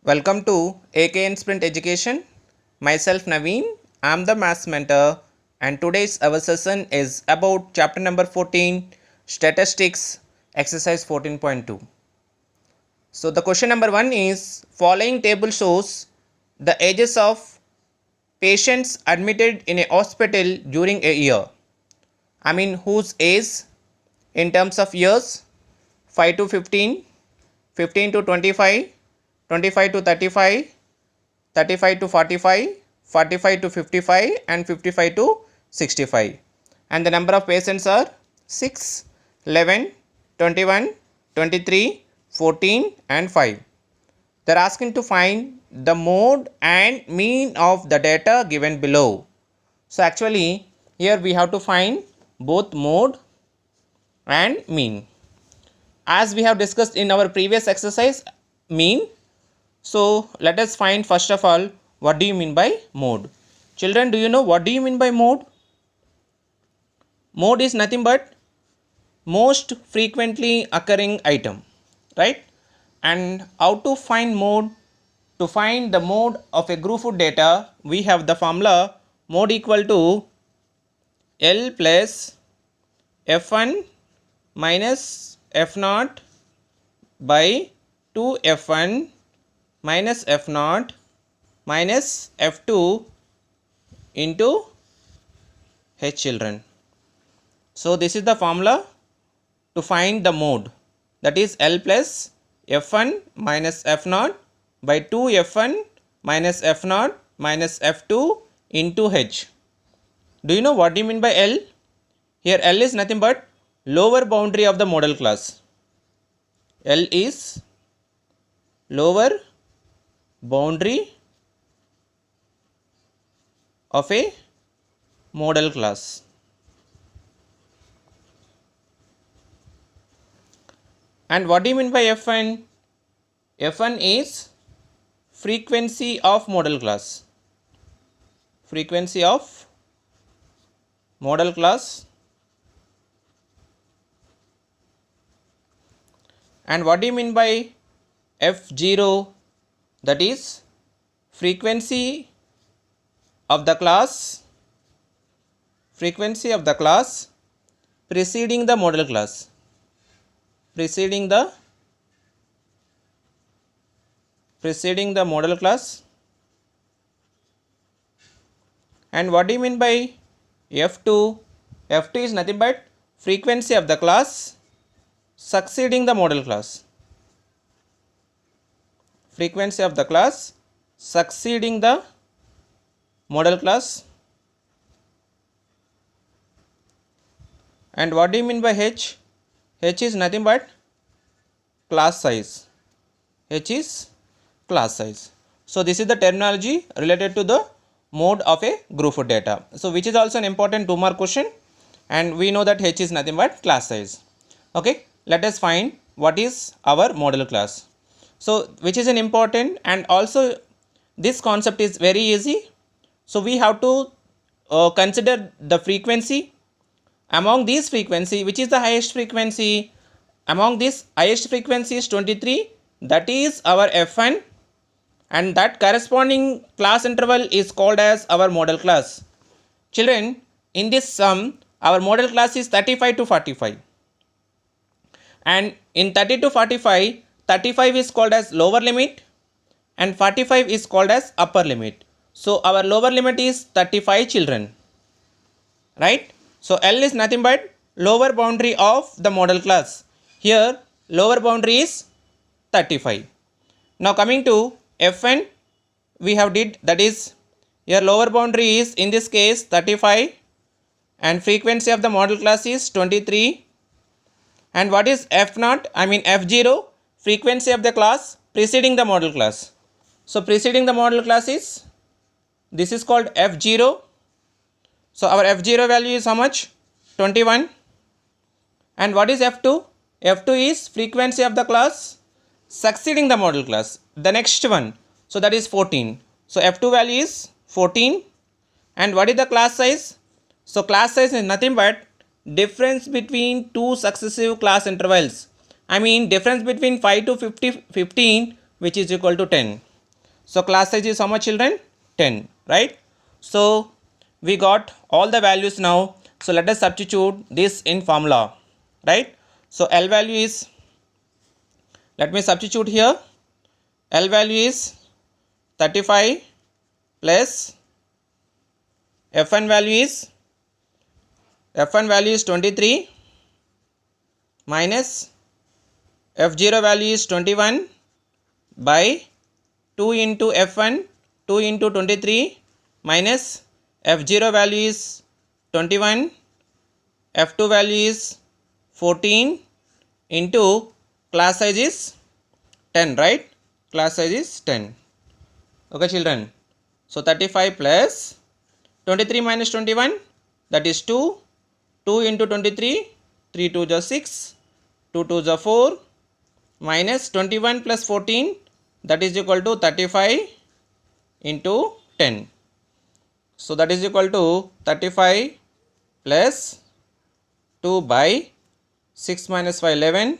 Welcome to AKN Sprint Education. Myself Naveen, I am the Maths Mentor, and today's our session is about chapter number 14, Statistics, exercise 14.2. So the question number 1 is, following table shows the ages of patients admitted in a hospital during a year. Whose age in terms of years? 5 to 15, 15 to 25, 25 to 35, 35 to 45, 45 to 55 and 55 to 65. And the number of patients are 6, 11, 21, 23, 14 and 5. They are asking to find the mode and mean of the data given below. So actually here we have to find both mode and mean. As we have discussed in our previous exercise, mean. So let us find first of all, what do you mean by mode? Children, do you know what do you mean by mode? Mode is nothing but most frequently occurring item, right? And how to find mode? To find the mode of a group of data, we have the formula mode equal to L plus F1 minus F0 by 2F1 minus F0 minus F2 into H children. So this is the formula to find the mode, that is L plus F1 minus F0 by 2F1 minus F0 minus F2 into H. Do you know what do you mean by L? Here L is nothing but lower boundary of the model class. L is lower boundary of a model class. And what do you mean by F1? F1 is frequency of model class. Frequency of model class. And what do you mean by F0? That is frequency of the class. Frequency of the class preceding the model class. Preceding the model class. And what do you mean by F2? F2 is nothing but frequency of the class succeeding the model class. Frequency of the class succeeding the model class. And what do you mean by H? H is nothing but class size. H is class size. So this is the terminology related to the mode of a group of data. So which is also an important 2-mark question, and we know that H is nothing but class size. Okay, let us find what is our model class. So which is an important, and also this concept is very easy. So we have to consider the frequency. Among these frequency, which is the highest frequency? Among this highest frequency is 23, that is our F1, and that corresponding class interval is called as our model class. Children, in this sum, our model class is 35 to 45. And in 30 to 45, 35 is called as lower limit and 45 is called as upper limit. So our lower limit is 35 children, right? So L is nothing but lower boundary of the model class. Here lower boundary is 35. Now coming to Fn, we have did, that is here lower boundary is in this case 35 and frequency of the model class is 23. And what is F0? F0, frequency of the class preceding the model class. So preceding the model class is, this is called F0. So our F0 value is how much? 21. And what is F2? F2 is frequency of the class succeeding the model class, the next one. So that is 14. So F2 value is 14. And what is the class size? So class size is nothing but difference between two successive class intervals. Difference between 5 to 15 which is equal to 10. So class size is how much, children? 10, right? So we got all the values now. So let us substitute this in formula, right? So L value is, let me substitute here. L value is 35 plus F1 value is 23 minus F0 value is 21 by 2 into F1, 2 into 23 minus F0 value is 21, F2 value is 14 into class size is 10, right? Class size is 10. Okay, children. So 35 plus 23 minus 21, that is 2. 2 into 23, 3 2 is 6, 2 2 is 4, minus 21 plus 14, that is equal to 35 into 10. So that is equal to 35 plus 2 by 6 minus 5 11,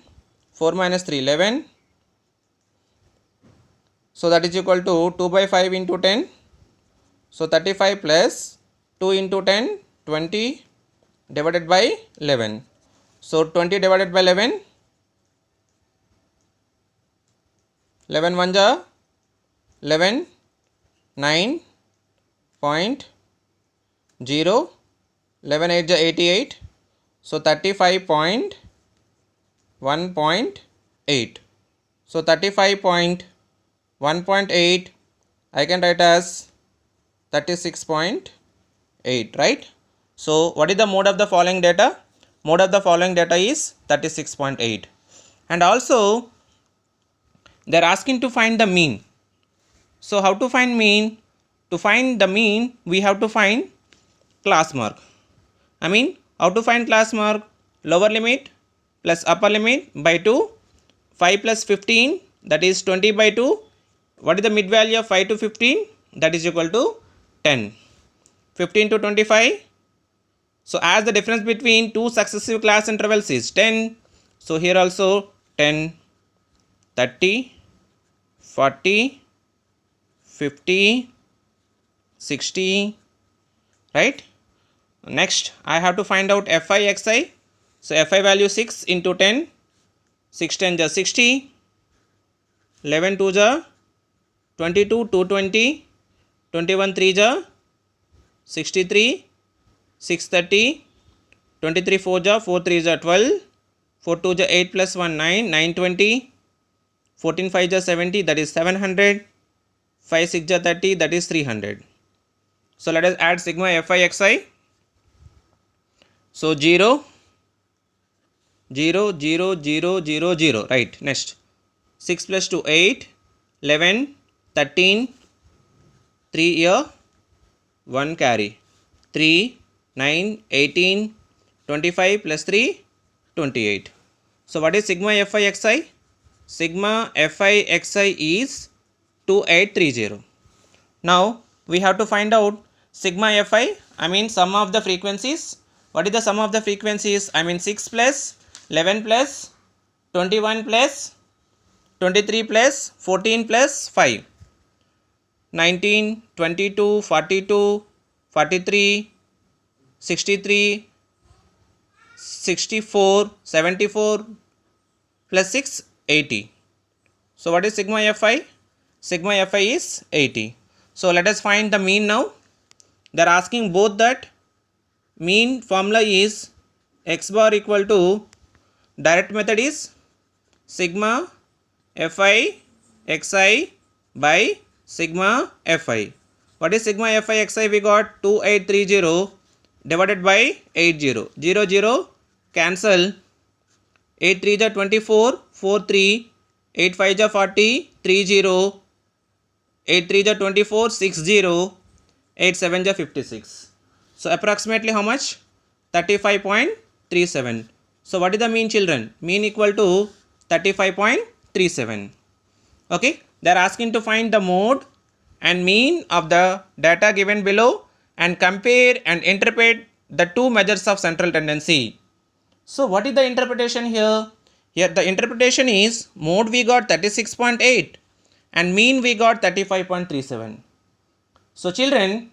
4 minus 3 11. So that is equal to 2 by 5 into 10. So 35 plus 2 into 10, 20 divided by 11. So 20 divided by 11, 11 1 ja 11, 9.0, 11 8 ja 88. So 35.1.8. So 35.1.8 I can write as 36.8, right? So what is the mode of the following data? Mode of the following data is 36.8. And also they are asking to find the mean. So how to find mean? To find the mean, we have to find class mark. I mean, how to find class mark? Lower limit plus upper limit by 2. 5 plus 15, that is 20 by 2. What is the mid value of 5 to 15? That is equal to 10. 15 to 25. So as the difference between two successive class intervals is 10. So here also 10, 30, 40, 50, 60, right? Next I have to find out Fi Xi. So Fi value 6 into 10, 6 10 ja 60, 11 2 ja 22, 220, 21 3 ja 63, 630, 23 4 ja 4 3 ja 12, 4 2 ja 8 plus 1 9, 920, 14 5 ja 70, that is 700, 5 6 ja 30, that is 300. So let us add sigma Fi Xi. So 0, 0, 0, 0, 0, 0, right? Next 6 plus 2 8, 11, 13, 3 here, 1 carry, 3, 9, 18, 25 plus 3, 28. So what is sigma Fi Xi? Sigma Fi Xi is 2830. Now we have to find out sigma Fi, I mean sum of the frequencies. What is the sum of the frequencies? I mean 6 plus 11 plus 21 plus 23 plus 14 plus 5. 19, 22, 42, 43, 63, 64, 74 plus 6, 80. So what is sigma Fi? Sigma Fi is 80. So let us find the mean now. They are asking both that mean formula is x bar equal to, direct method is sigma Fi Xi by sigma Fi. What is sigma Fi Xi? We got 2830 divided by 80. 0 0 cancel. 8 3 ja 24, 4 3, 8 5 ja 40, 3 0, 8 3 ja 24, 6 0, 8 7 ja 56. So approximately how much? 35.37. So what is the mean, children? Mean equal to 35.37. Okay, they are asking to find the mode and mean of the data given below and compare and interpret the two measures of central tendency. So what is the interpretation here? Here the interpretation is mode we got 36.8 and mean we got 35.37. So children,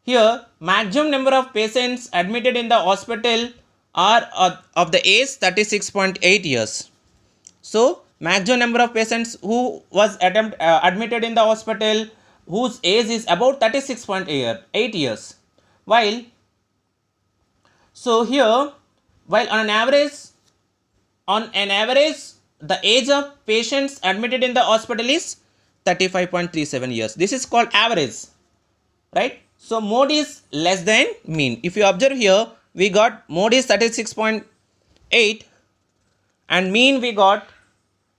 here maximum number of patients admitted in the hospital are of the age 36.8 years. So maximum number of patients who was admitted in the hospital whose age is about 36.8 years. While here while on an average the age of patients admitted in the hospital is 35.37 years. This is called average, right? So mode is less than mean. If you observe here, we got mode is 36.8 and mean we got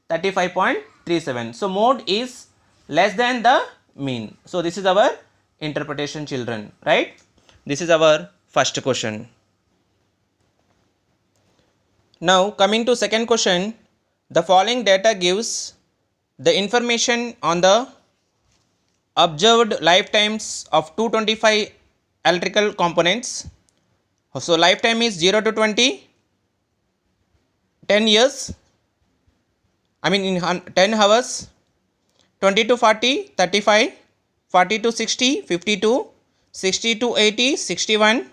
35.37. So mode is less than the mean. So this is our interpretation, children, right? This is our first question. Now coming to second question, the following data gives the information on the observed lifetimes of 225 electrical components. So lifetime is 0 to 20, 10 years, in 10 hours, 20 to 40, 35, 40 to 60, 52, 60 to 80, 61,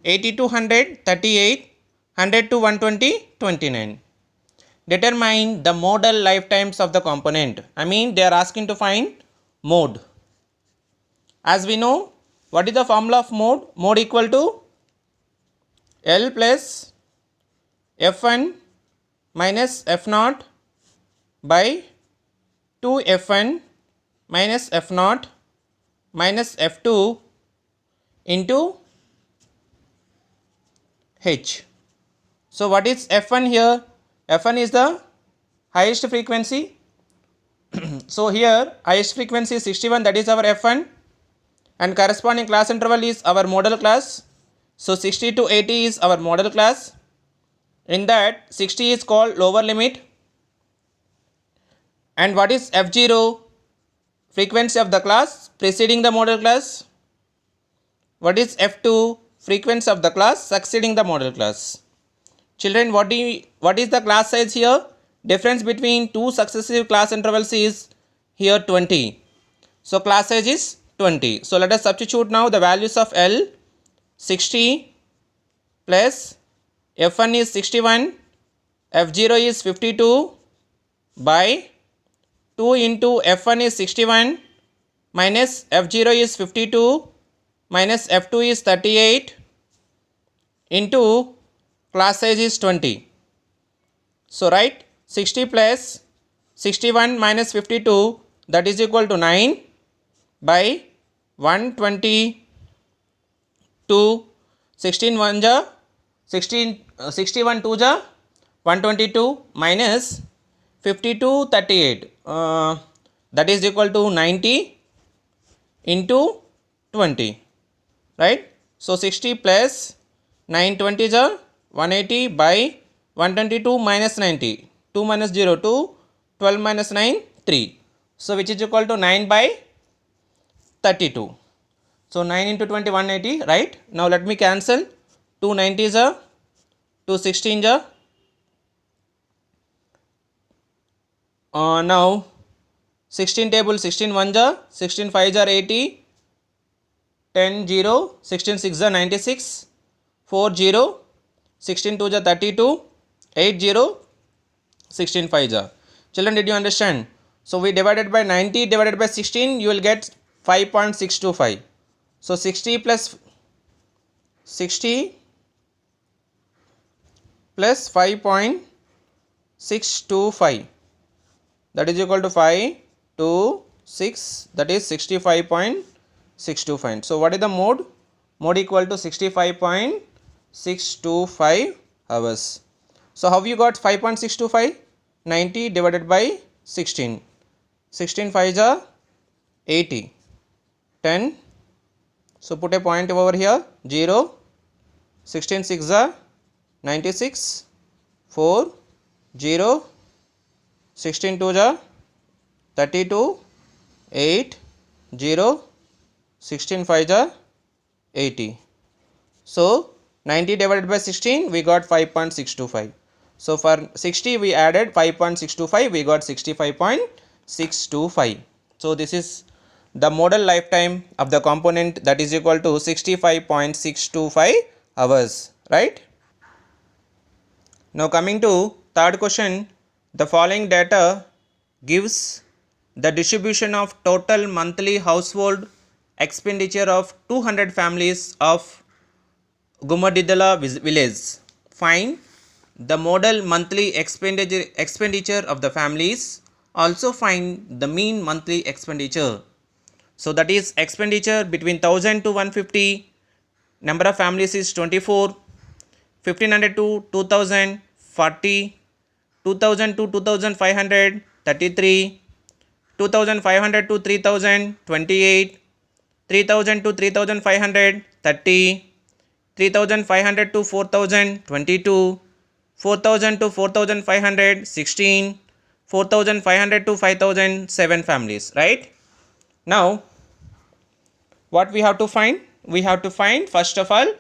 80 to 100, 38, 100 to 120, 29. Determine the modal lifetimes of the component. They are asking to find mode. As we know, what is the formula of mode? Mode equal to L plus F1 minus F0 by 2 F1 minus F0 minus F2 into H. So what is F1 here? F1 is the highest frequency. So here highest frequency is 61, that is our F1, and corresponding class interval is our modal class. So 60 to 80 is our modal class. In that 60 is called lower limit. And what is F0? Frequency of the class preceding the modal class. What is F2? Frequency of the class succeeding the modal class. Children, what is the class size here? Difference between two successive class intervals is here 20. So class size is 20. So let us substitute now the values of L. 60 plus F1 is 61, F0 is 52 by 2 into F1 is 61 minus F0 is 52 minus F2 is 38 into class size is 20. So write 60 plus 61 minus 52, that is equal to 9 by 122. 61 2 ja 122 minus 52 38, that is equal to 90 into 20, right? So 60 plus 920 ja 180 by 122 minus 90, 2 minus 0 2, 12 minus 9 3, so which is equal to 9 by 32. So 9 into 20 180, right? Now let me cancel 2 90s are 2 16s are. Now 16 table 16 1s are 16 5s are 80, 10 0, 16 6s are 96, 4 0, 16 2s are 32, 8 0, 16 5s are. Children, did you understand? So we divided by 90 divided by 16, you will get 5.625. So 60 plus 5.625, that is equal to 5 to 6, that is 65.625. So what is the mode? Mode equal to 65.625 hours. So how you got 5.625? 90 divided by 16. 16 5s are 80. 10. So put a point over here. 0. 16 6s are 96. 4. 0. 16 2s are 32. 8. 0. 16 5s are 80. So 90 divided by 16, we got 5.625. So for 60 we added 5.625, we got 65.625. So this is the modal lifetime of the component, that is equal to 65.625 hours, right? Now coming to third question, the following data gives the distribution of total monthly household expenditure of 200 families of Gumadidala village. Find the modal monthly expenditure of the families. Also find the mean monthly expenditure. So that is expenditure between 1000 to 150. Number of families is 24. 1500 to 2000 40. 2000 to 2500 33. 2500 to 3000 28. 3000 to 3500 30. 3500 to 4000 22. 4000 to 4500 16. 4500 to 5000 7 families, right? Now what we have to find? We have to find first of all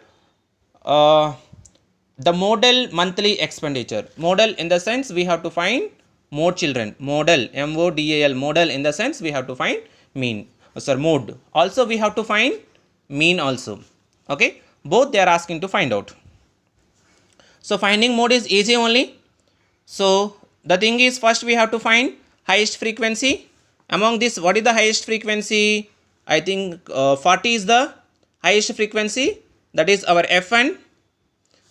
the modal monthly expenditure. Modal in the sense we have to find more children. Modal, MODAL, modal in the sense we have to find mean. Mode. Also we have to find mean also. Okay, both they are asking to find out. So finding mode is easy only. So the thing is, first we have to find highest frequency. Among this, what is the highest frequency? I think 40 is the highest frequency. That is our F1.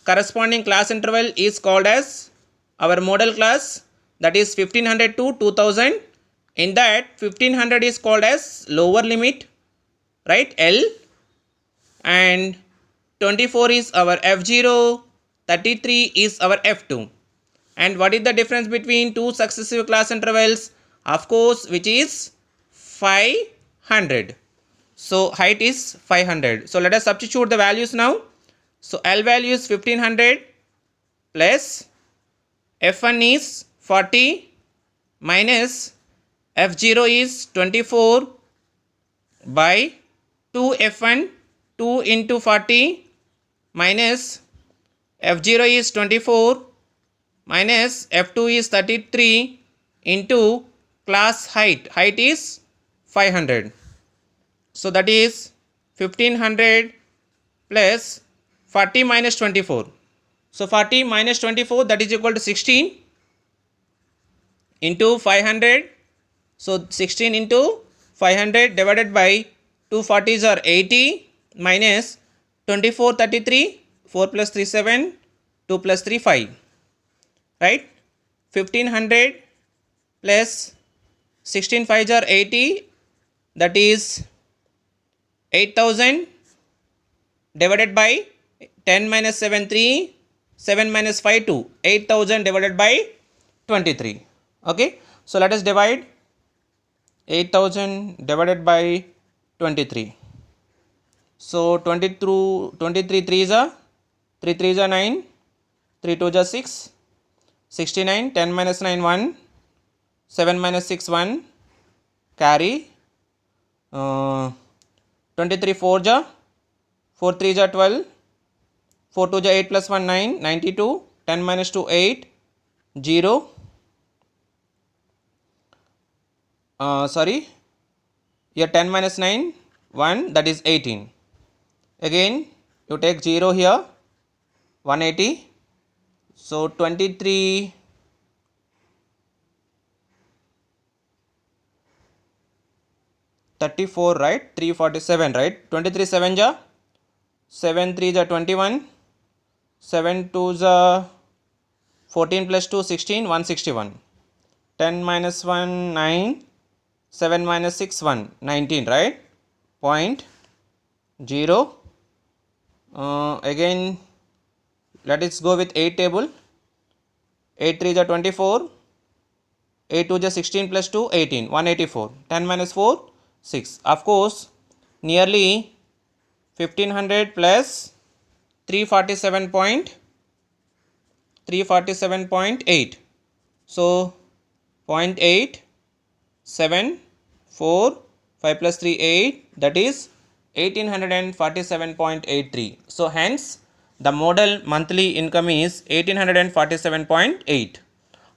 Corresponding class interval is called as our modal class. That is 1500 to 2000. In that 1500 is called as lower limit, right? L. And 24 is our F0. 33 is our F2. And what is the difference between two successive class intervals? Of course, which is 500. So height is 500. So let us substitute the values now. So L value is 1500 plus F1 is 40 minus F0 is 24 by 2 F1, 2 into 40 minus F0 is 24 minus F2 is 33 into class height. Height is 500. So that is 1500 plus 40 minus 24. So 40 minus 24, that is equal to 16 into 500. So 16 into 500 divided by 2 40s are 80 minus 24 33. 4 plus 3 7, 2 plus 3 5, right? 1500 plus 16 5s are 80, that is 8000 divided by 10 minus 7 3, 7 minus 5 2, 8000 divided by 23. Okay, so let us divide 8000 divided by 23. So 23 3s are 3 3s are 9, 3 2s are 6, 69, 10 minus 9 1, 7 minus 6 1, carry 23 4s are 4 3s are 12, 4 2s are 8 plus 1 9, 92, 10 minus 2 8, 0, here 10 minus 9 1, that is 18. Again you take 0 here, 180. So 23 34, right? 347, right? 23 7 ja, 7 3 ja 21, 7 2 ja 14 plus 2 16, 161. 10 minus 1 9, 7 minus 6 1, 19, right? Point 0. Again let us go with 8 table. 8 3 ja 24, 8 2 ja 16 plus 2 18, 184. 10 minus 4 6. Of course nearly 1500 plus 347.8. So 0.8 7 4 5 plus 3 8, that is 1847.83. So hence the modal monthly income is 1847.8.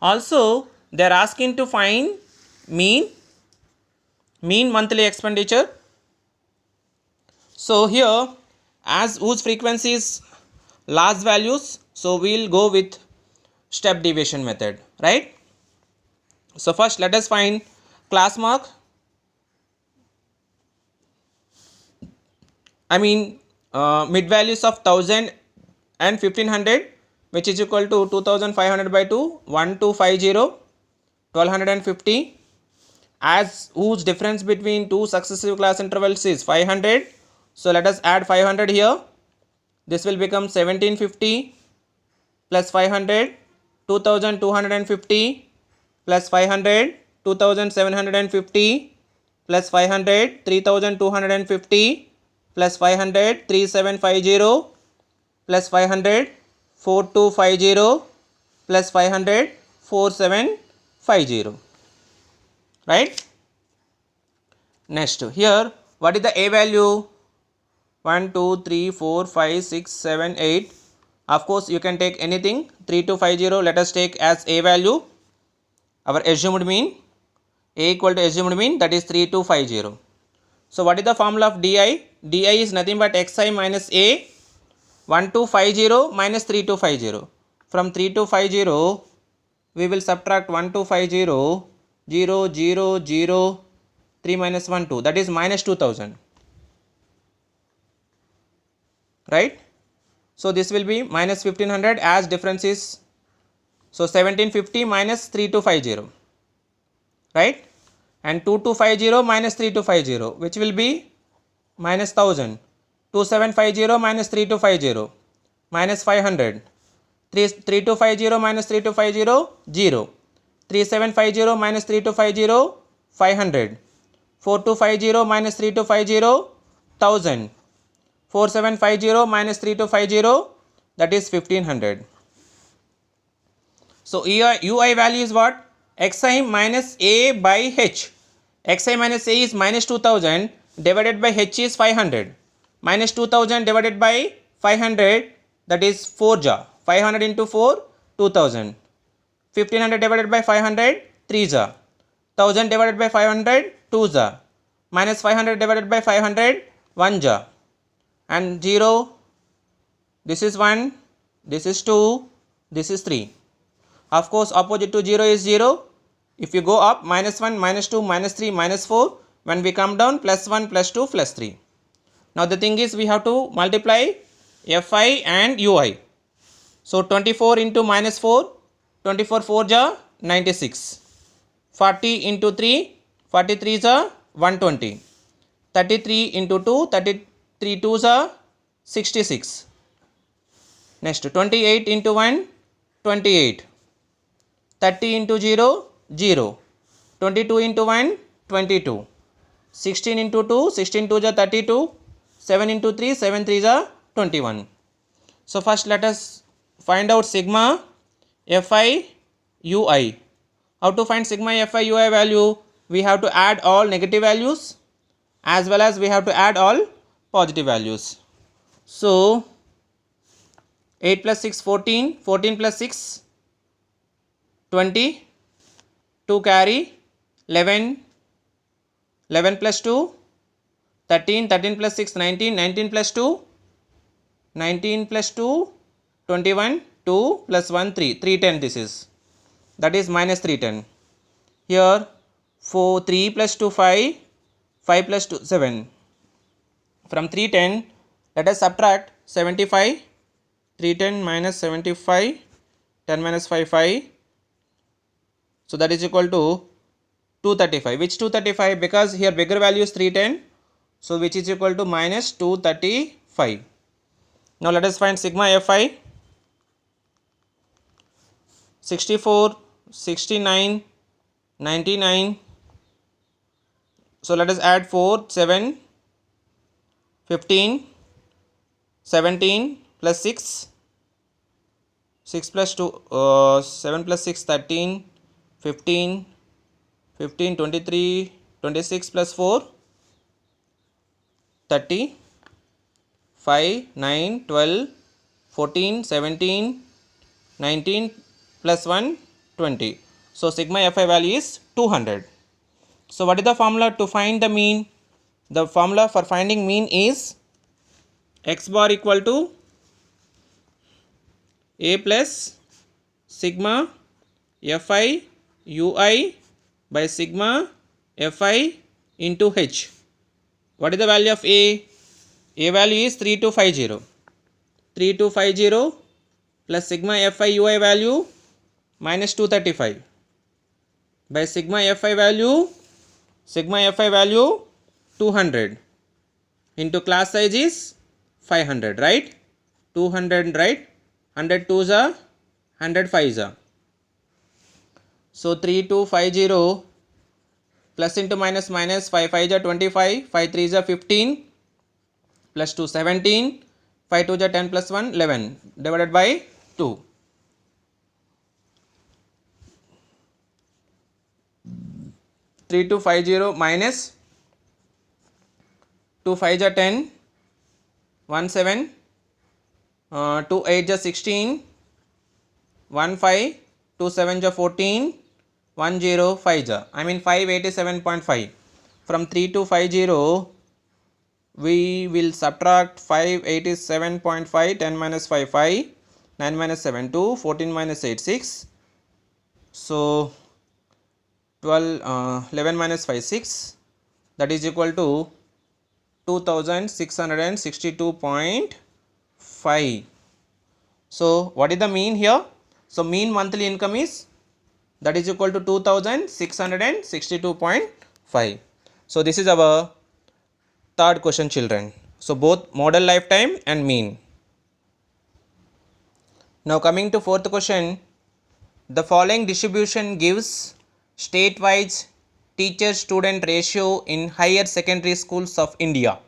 Also they are asking to find mean mean monthly expenditure. So here, as whose frequency is large values, so we'll go with step deviation method, right? So first let us find class mark. I mean mid values of 1000 and 1500, which is equal to 2500 by 2, 1250, 1250, as whose difference between two successive class intervals is 500. So let us add 500 here. This will become 1750 plus 500, 2250 plus 500, 2750 plus 500, 3250 plus 500, 3750 plus 500, 4250 plus 500, 4750, right? Next, here what is the A value? 1 2 3 4 5 6 7 8. Of course you can take anything. 3250 let us take as A value, our assumed mean. A equal to assumed mean, that is 3250. So what is the formula of DI? DI is nothing but xi minus A, 1250 minus 3250. From 3250 we will subtract 1250, 0 0 0 3 minus 1 2, that is minus 2000, right? So this will be minus 1500 as difference is, so 1750 minus 3250, right? And 2250 minus 3250, which will be minus 1000. 2750 minus 3250, minus 500. 3250 minus 3250, 0. 3750 minus 3250, 500. 4250 minus 3250, 1000. 4750 minus 3250, that is 1500. So UI value is what? Xi minus A by H. Xi minus A is minus 2000 divided by H is 500. Minus 2000 divided by 500, that is 4 ja. 500 into 4, 2000. 1500 divided by 500, 3 ja. 1000 divided by 500, 2 ja. Minus 500 divided by 500, 1 ja. And 0, this is 1, this is 2, this is 3. Of course opposite to 0 is 0. If you go up, minus 1, minus 2, minus 3, minus 4. When we come down, plus 1, plus 2, plus 3. Now the thing is, we have to multiply Fi and Ui. So 24 into minus 4, 24 4 ja 96. 40 into 3, 43 ja 120. 33 into 2, 33 2 ja 66. Next 28 into 1, 28. 30 into 0, 0. 22 into 1, 22. 16 into 2, 16 2 ja 32. 7 into 3, 7 3 ja 21. So first let us find out sigma Fi Ui. How to find sigma Fi Ui value? We have to add all negative values as well as we have to add all positive values. So 8 plus 6, 14. 14 plus 6, 20. 2 carry. 11. 11 plus 2, 13. 13 plus 6, 19. 19 plus 2, 19 plus 2, 21. 2 plus 1, 3. 310 this is. That is minus 310. Here 4, 3 plus 2, 5. 5 plus 2, 7. From 310, let us subtract 75. 310 minus 75. 10 minus 5, 5. So that is equal to 235. Which 235? Because here bigger value is 310. So which is equal to minus 235. Now let us find sigma Fi. 64, 69, 99. So let us add 4, 7, 15, 17 plus 6, 6 plus 2, 7 plus 6, 13, 15, 15, 23, 26 plus 4, 30, 5, 9, 12, 14, 17, 19 plus 1, 20. So sigma Fi value is 200. So what is the formula to find the mean? The formula for finding mean is x bar equal to a plus sigma fi ui by sigma fi into h. What is the value of a? A value is 3250. 3250 plus sigma fi ui value minus 235 by sigma fi value 200 into class size is 500, right? 200, right? 100 2s are 100 5s are. So 3250 plus into minus minus 5 5s are 25, 5 3s are 15 plus 2 17, 5 2s are 10 plus 1 11 divided by 2. 3250 minus 2 5s are 10, 1 7, 2 8s are 16, 1 5, 2 7s are 14, 1 0 5s are, I mean 587.5. From 3250 we will subtract 587.5, 10 minus 5 5, 9 minus 7 2, 14 minus 8 6. So 11 minus 5 6, that is equal to 2662.5. So what is the mean here? So mean monthly income is that is equal to 2662.5. So this is our third question, children. So both model lifetime and mean. Now coming to fourth question, the following distribution gives state-wise teacher-student ratio in higher secondary schools of India.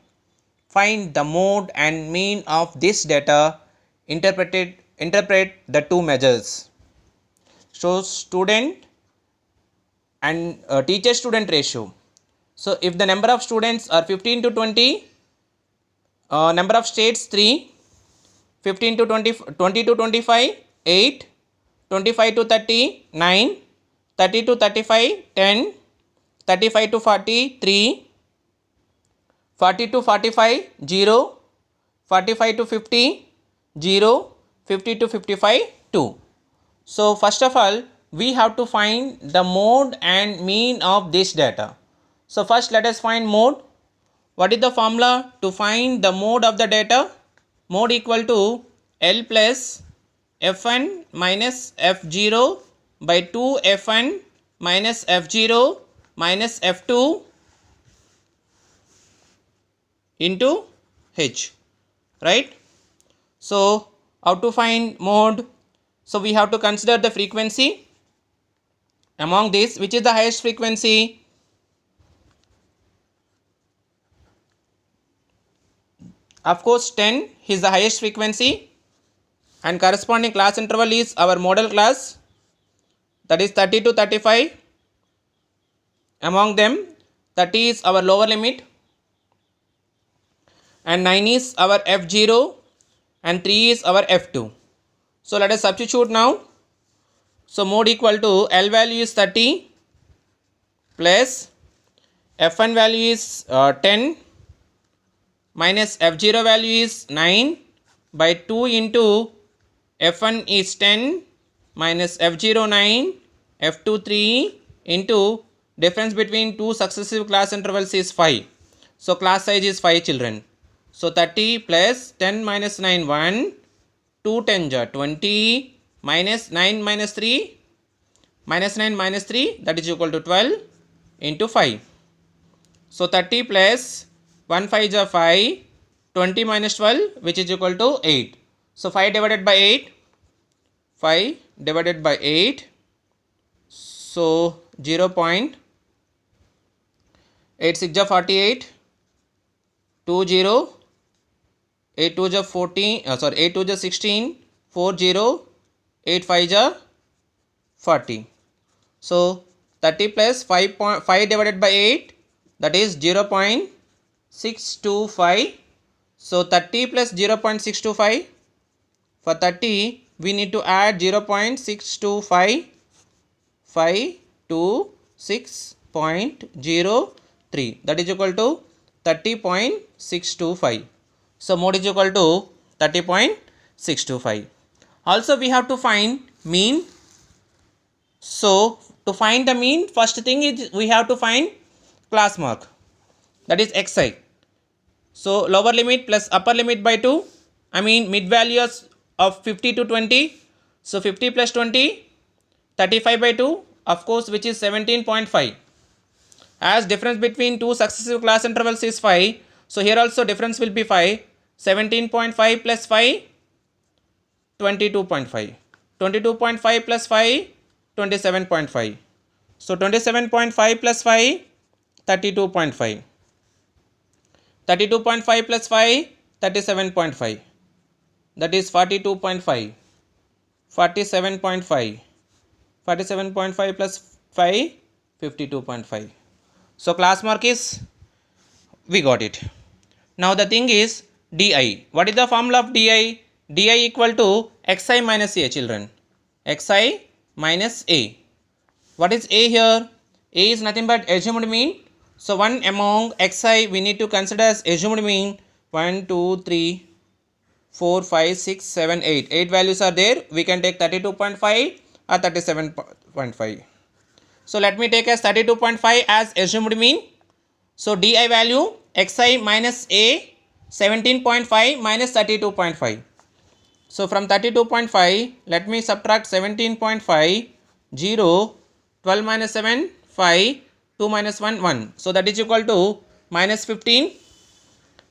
Find the mode and mean of this data. Interpret the two measures. So student and teacher-student ratio. So if the number of students are 15 to 20, number of states 3, 15 to 20, 20 to 25 8, 25 to 30 9, 30 to 35 10, 35 to 40 3, 40 to 45 0, 45 to 50 0, 50 to 55 2. So first of all we have to find the mode and mean of this data. So first let us find mode. What is the formula to find the mode of the data? Mode equal to L plus F1 minus F0 by 2 F1 minus F0 minus F2 into H, right? So how to find mode? So we have to consider the frequency. Among this, which is the highest frequency? Of course 10 is the highest frequency, and corresponding class interval is our model class, that is 30 to 35. Among them 30 is our lower limit and 9 is our F0 and 3 is our F2. So let us substitute now. So mode equal to L value is 30 plus F1 value is 10 minus F0 value is 9 by 2 into F1 is 10 minus F0 9, F2 3 into difference between two successive class intervals is 5. So class size is 5, children. So 30 plus 10 minus 9 1, 2 10 ja 20 minus 9 minus 3 minus 9 minus 3, that is equal to 12 into 5. So 30 plus 1 5 ja 5, 20 minus 12, which is equal to 8. So 5 divided by 8, 5 divided by 8, so 0.8 6 ja 48, 2 0, 8 2 ja 14, 8 2 ja 16, 4 0, 8 5 ja 40. So 30 plus 5 divided by 8, that is 0.625. So 30 plus 0.625, for 30 we need to add 0.625, 5 2 6 30.03, that is equal to 30.625. So mode is equal to 30.625. Also we have to find mean. So to find the mean, first thing is we have to find class mark, that is xi. So lower limit plus upper limit by 2, I mean mid values of 50 to 20. So 50 plus 20, 35 by 2, of course, which is 17.5. As difference between two successive class intervals is 5, so here also difference will be 5. 17.5 plus 5, 22.5. 22.5 plus 5, 27.5. So 27.5 plus 5, 32.5. 32.5 plus 5, 37.5. That is 42.5. 47.5. 47.5 plus 5, 52.5. So class mark is, we got it. Now the thing is di. What is the formula of di? Di equal to xi minus a, children. Xi minus a. What is a here? A is nothing but assumed mean. So one among xi we need to consider as assumed mean. 1, 2, 3, 4, 5, 6, 7, 8. 8 values are there. We can take 32.5 or 37.5. So let me take as 32.5 as assumed mean. So di value xi minus a, 17.5 minus 32.5. So from 32.5, let me subtract 17.5, 0, 12 minus 7, 5, 2 minus 1, 1. So that is equal to minus 15.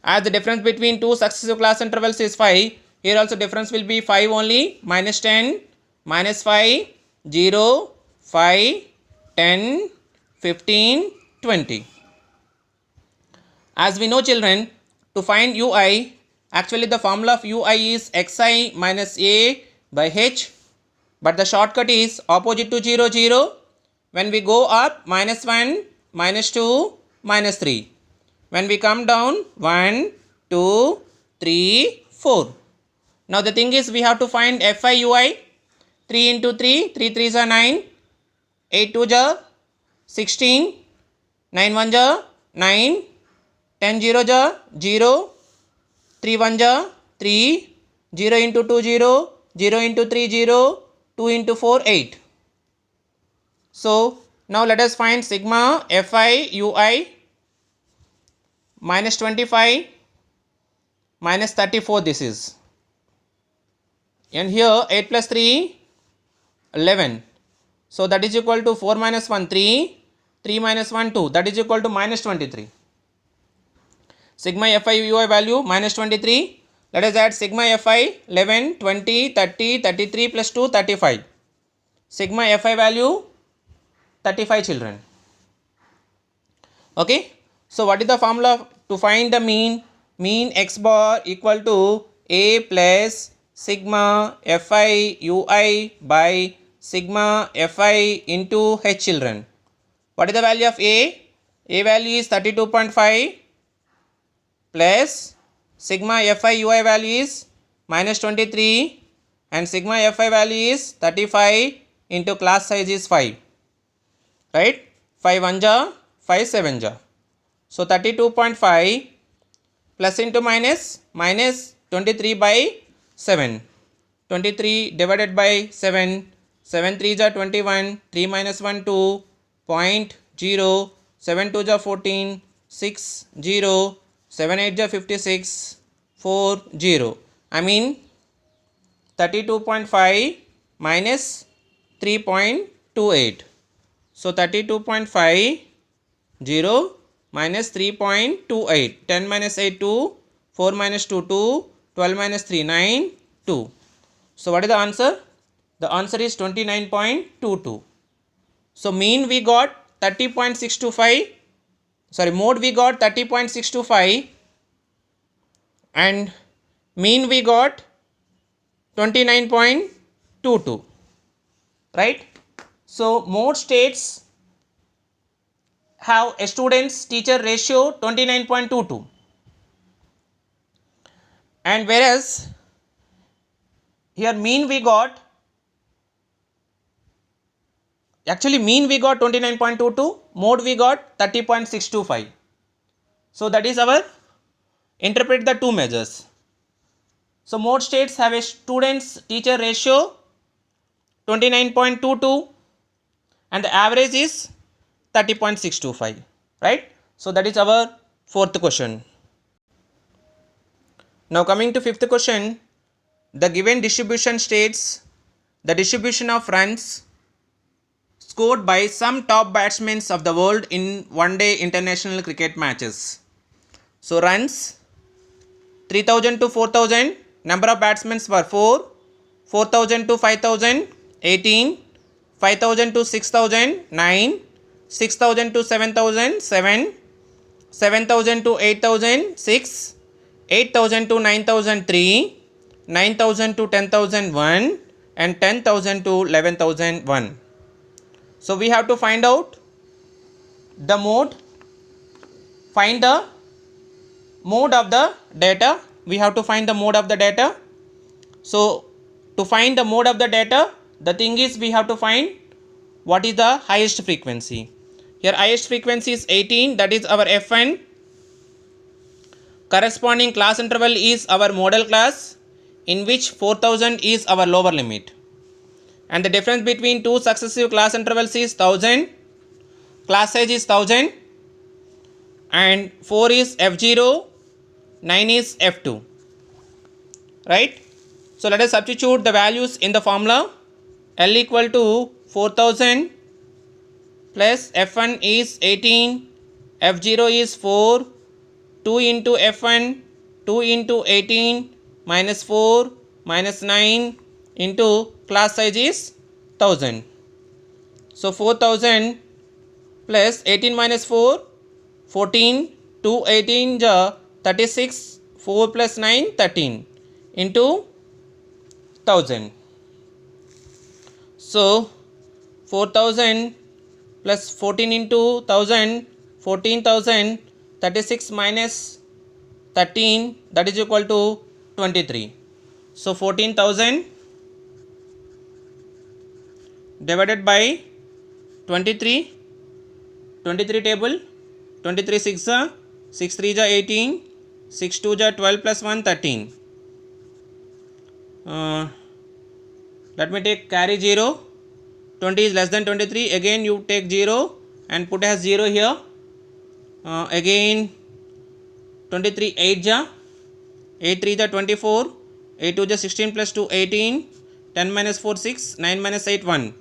As the difference between two successive class intervals is 5, here also difference will be 5 only. Minus 10, minus 5, 0, 5, 10, 15, 20. As we know, children, to find ui, actually the formula of ui is xi minus a by h, but the shortcut is opposite to 0, 0. When we go up, minus 1, minus 2, minus 3. When we come down, 1, 2, 3, 4. Now the thing is we have to find fi ui. 3 into 3, 3 3s are 9, 8 2s are 16, 9 1s are 9, 10 0s are 0, 3 1s are 3, 0 into 2 0, 0 into 3 0, 2 into 4 8. So now let us find sigma fi ui. Minus 25, minus 34 this is. And here 8 plus 3, 11. So that is equal to 4 minus 1, 3. 3 minus 1, 2. That is equal to minus 23. Sigma fi ui value minus 23. Let us add sigma fi 11, 20, 30, 33 plus 2, 35. Sigma fi value 35, children. Okay. So what is the formula to find the mean? Mean x bar equal to a plus sigma fi ui by sigma fi into h, children. What is the value of a? A value is 32.5 plus sigma fi ui value is minus 23 and sigma fi value is 35 into class size is 5. Right? 5 1 ja, 5 7 ja. So 32.5 plus into minus, minus 23 by 7. 23 divided by 7. 7 3s are 21. 3 minus 1 2. 0. 7 2s are 14. 6 0. 7 8s are 56. 4 0. I mean 32.5 minus 3.28. So 32.5 0 minus 3.28. 10 minus 8 2. 4 minus 2 2. 12 minus 3 9 2. So what is the answer? The answer is 29.22. So mean we got 30.625. Sorry, mode we got 30.625 and mean we got 29.22. Right? So mode states have a students teacher ratio 29.22 and whereas here mean we got Actually mean we got 29.22, mode we got 30.625. So that is our interpret the two measures. So mode states have a students teacher ratio 29.22 and the average is 30.625, right? So that is our fourth question. Now coming to fifth question, the given distribution states the distribution of runs scored by some top batsmen of the world in one-day international cricket matches. So runs 3000 to 4000, number of batsmen were 4, 4000 to 5000, 18, 5000 to 6000, 9, 6000 to 7000, 7, 7000 to 8000, 6, 8000 to 9000, 3, 9000 to 10,000, 1, and 10,000 to 11,000, 1. So we have to find out the mode, find the mode of the data. We have to find the mode of the data. So to find the mode of the data, the thing is we have to find what is the highest frequency. Here highest frequency is 18, that is our Fn. Corresponding class interval is our model class, in which 4000 is our lower limit. And the difference between two successive class intervals is 1000. Class size is 1000. And 4 is F0, 9 is F2. Right? So let us substitute the values in the formula. L equal to 4000 plus F1 is 18, F0 is 4, 2 into F1, 2 into 18 minus 4 minus 9 into class size is 1000. So 4000 plus 18 minus 4, 14, 2 18 ja 36, 4 plus 9 13 into 1000. So 4000 plus 14 into 1000, 14,000, 36 minus 13, that is equal to 23. So 14,000 divided by 23, 23 table, 23 6 ja, 6 3 ja 18, 6 2 ja 12 plus 1 13. Let me take carry 0, 20 is less than 23, again you take 0 and put as 0 here. Again 23 8 ja, 8 3 ja 24, 8 2 ja 16 plus 2 18, 10 minus 4 6, 9 minus 8 1.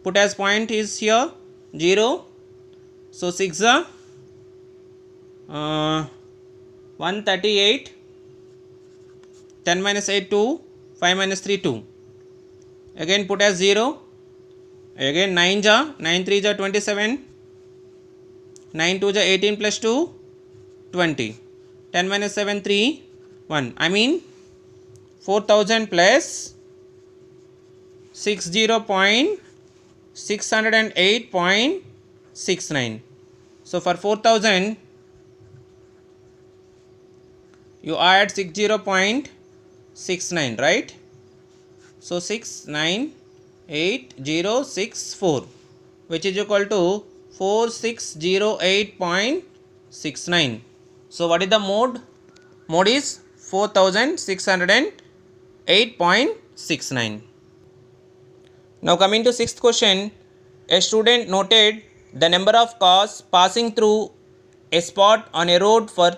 Put as point is here 0. So 6 ja 138, 10 minus 8 2, 5 minus 3 2. Again put as 0. Again 9 ja, 9 3 ja 27, 9 2 ja 18 plus 2 20, 10 minus 7 3 1. I mean 4000 plus 60.608.69. So for 4000 you add 60.69, right? So 698,064, which is equal to 4608.69. So what is the mode? Mode is 4608.69. Now coming to sixth question, a student noted the number of cars passing through a spot on a road for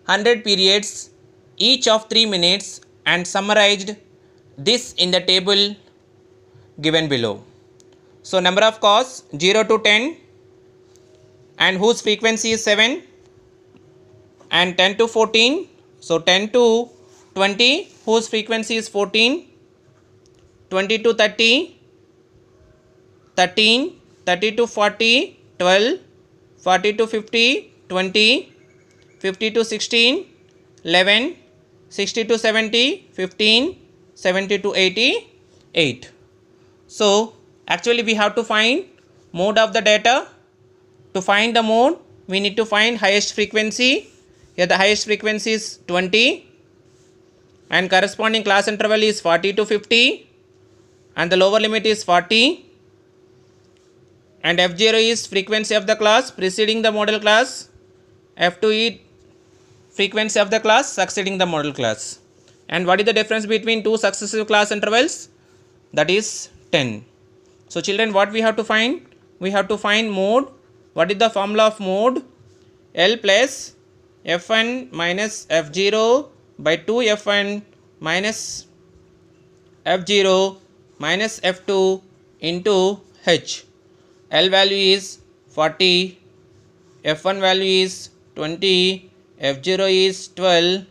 100 periods each of 3 minutes and summarized this in the table given below. So number of cars 0 to 10 and whose frequency is 7, and 10 to 14. So 10 to 20 whose frequency is 14, 20 to 30 13, 30 to 40 12, 40 to 50 20, 50 to 16 11, 60 to 70 15, 70 to 80 8. So actually we have to find mode of the data. To find the mode we need to find highest frequency. Here the highest frequency is 20 and corresponding class interval is 40 to 50 and the lower limit is 40. and F0 is frequency of the class preceding the model class, F2 is frequency of the class succeeding the model class. And what is the difference between two successive class intervals? That is 10. So children, what we have to find? We have to find mode. What is the formula of mode? L plus F1 minus F0 by 2 F1 minus F0 minus F2 into H. L value is 40, F1 value is 20, F0 is 12,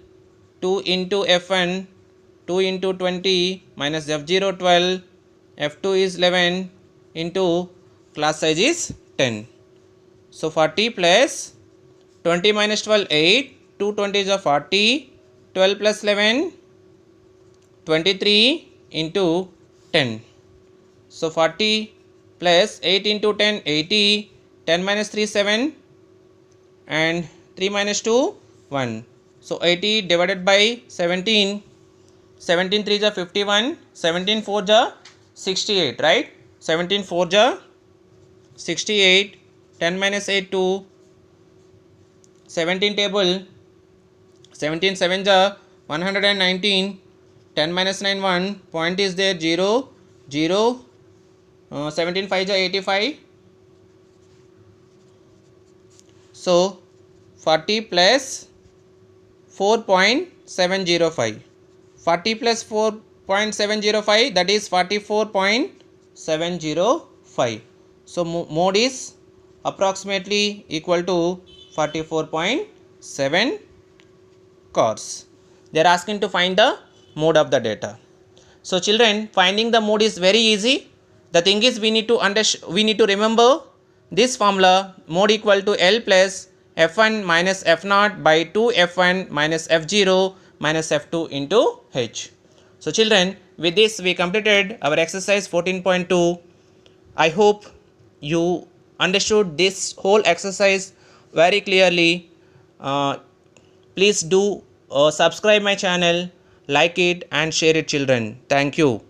2 into F1, 2 into 20 minus F0 12, F2 is 11 into class size is 10. So 40 plus 20 minus 12, 8, 2 20s are 40, 12 plus 11, 23 into 10. So 40 plus 8 into 10, 80, 10 minus 3, 7, and 3 minus 2, 1. So 80 divided by 17, 17 3s are 51, 17 4s are 68, right? 17 4s are 68, 10 minus 8, 2, 17 table, 17 7s are 119, 10 minus 9, 1, point is there, 0, 0, 17 5s are 85. So 40 plus 4.705. 40 plus 4.705, that is 44.705. So mode is approximately equal to 44.7 cores. They are asking to find the mode of the data. So children, finding the mode is very easy. The thing is, we need to remember this formula, mode equal to L plus F1 minus F0 by 2 F1 minus F0 minus F2 into H. So children, with this we completed our exercise 14.2. I hope you understood this whole exercise very clearly. Please do subscribe my channel, like it and share it children. Thank you.